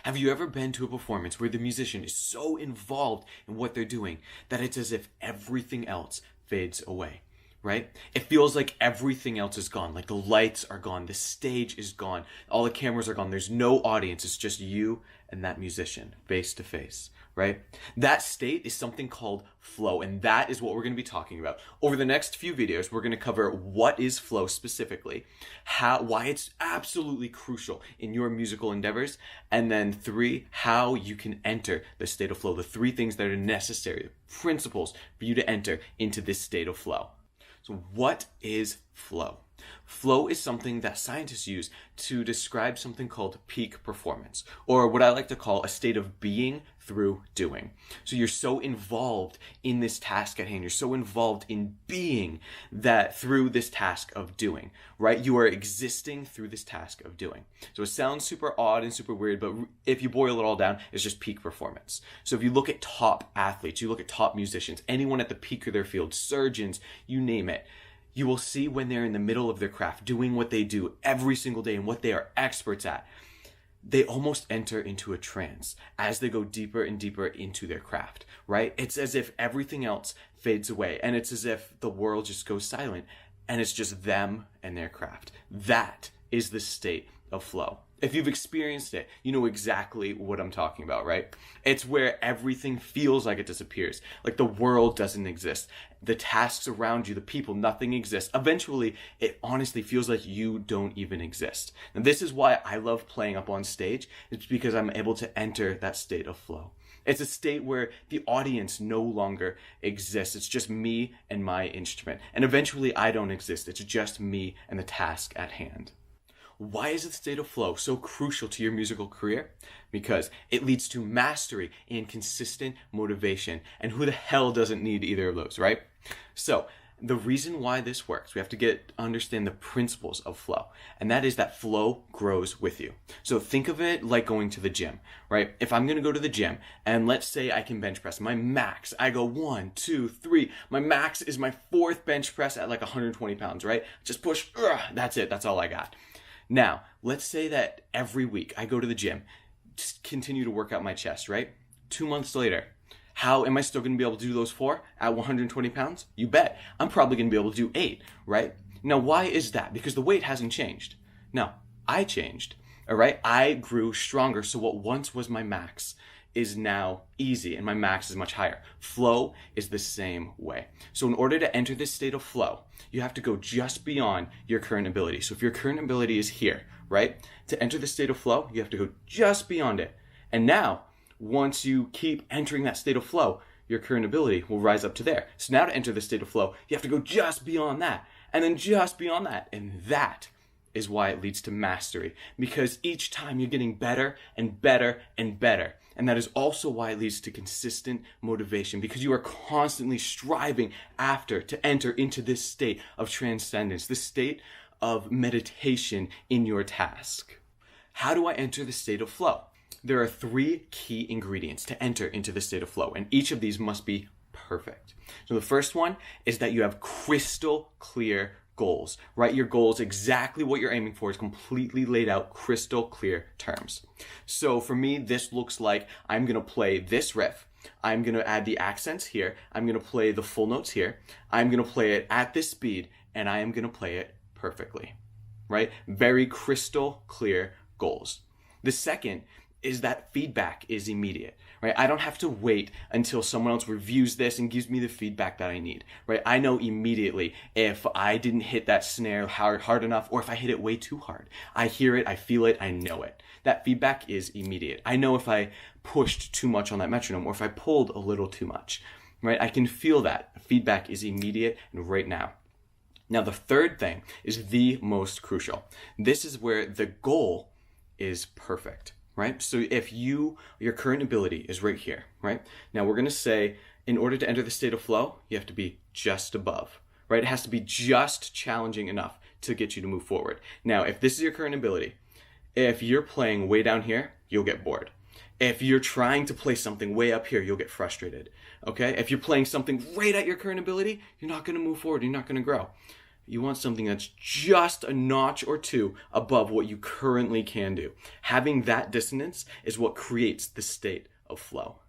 Have you ever been to a performance where the musician is so involved in what they're doing that it's as if everything else fades away, right? It feels like everything else is gone, like the lights are gone, the stage is gone, all the cameras are gone, there's no audience, it's just you and that musician face to face, right? That state is something called flow, and that is what we're going to be talking about. Over the next few videos, we're going to cover what is flow specifically, why it's absolutely crucial in your musical endeavors, and then 3, how you can enter the state of flow, the 3 things that are necessary, principles for you to enter into this state of flow. So what is flow? Flow is something that scientists use to describe something called peak performance, or what I like to call a state of being through doing. So you're so involved in this task at hand, you're so involved in being that through this task of doing, right? You are existing through this task of doing. So it sounds super odd and super weird, but if you boil it all down, it's just peak performance. So if you look at top athletes, you look at top musicians, anyone at the peak of their field, surgeons, you name it, you will see when they're in the middle of their craft, doing what they do every single day and what they are experts at, they almost enter into a trance as they go deeper and deeper into their craft, right? It's as if everything else fades away, and it's as if the world just goes silent and it's just them and their craft. That is the state of flow. If you've experienced it, you know exactly what I'm talking about, right? It's where everything feels like it disappears, like the world doesn't exist. The tasks around you, the people, nothing exists. Eventually, it honestly feels like you don't even exist. And this is why I love playing up on stage. It's because I'm able to enter that state of flow. It's a state where the audience no longer exists. It's just me and my instrument. And eventually, I don't exist. It's just me and the task at hand. Why is the state of flow so crucial to your musical career? Because it leads to mastery and consistent motivation. And who the hell doesn't need either of those, right? So the reason why this works, we have to understand the principles of flow. And that is that flow grows with you. So think of it like going to the gym, right? If I'm going to go to the gym and let's say I can bench press my max, I go 1, 2, 3. My max is my 4th bench press at like 120 pounds, right? Just push. That's it. That's all I got. Now, let's say that every week I go to the gym, just continue to work out my chest, right? 2 months later, how am I still going to be able to do those 4 at 120 pounds? You bet. I'm probably going to be able to do 8, right? Now, why is that? Because the weight hasn't changed. No, I changed, all right? I grew stronger, so what once was my max is now easy and my max is much higher. Flow is the same way. So in order to enter this state of flow, you have to go just beyond your current ability. So if your current ability is here, right? To enter the state of flow, you have to go just beyond it. And now, once you keep entering that state of flow, your current ability will rise up to there. So now to enter the state of flow, you have to go just beyond that, and then just beyond that. And that is why it leads to mastery, because each time you're getting better and better and better. And that is also why it leads to consistent motivation, because you are constantly striving to enter into this state of transcendence, this state of meditation in your task. How do I enter the state of flow? There are 3 key ingredients to enter into the state of flow, and each of these must be perfect. So the first one is that you have crystal clear goals, right? Your goals, exactly what you're aiming for, is completely laid out, crystal clear terms. So for me, this looks like I'm going to play this riff. I'm going to add the accents here. I'm going to play the full notes here. I'm going to play it at this speed, and I am going to play it perfectly, right? Very crystal clear goals. The second is that feedback is immediate, right? I don't have to wait until someone else reviews this and gives me the feedback that I need, right? I know immediately if I didn't hit that snare hard enough, or if I hit it way too hard. I hear it, I feel it, I know it. That feedback is immediate. I know if I pushed too much on that metronome, or if I pulled a little too much, right? I can feel that. Feedback is immediate and right now. Now, the third thing is the most crucial. This is where the goal is perfect. Right? So if your current ability is right here, right? Now we're going to say, in order to enter the state of flow, you have to be just above, right? It has to be just challenging enough to get you to move forward. Now, if this is your current ability, if you're playing way down here, you'll get bored. If you're trying to play something way up here, you'll get frustrated, okay? If you're playing something right at your current ability, you're not going to move forward. You're not going to grow. You want something that's just a notch or two above what you currently can do. Having that dissonance is what creates the state of flow.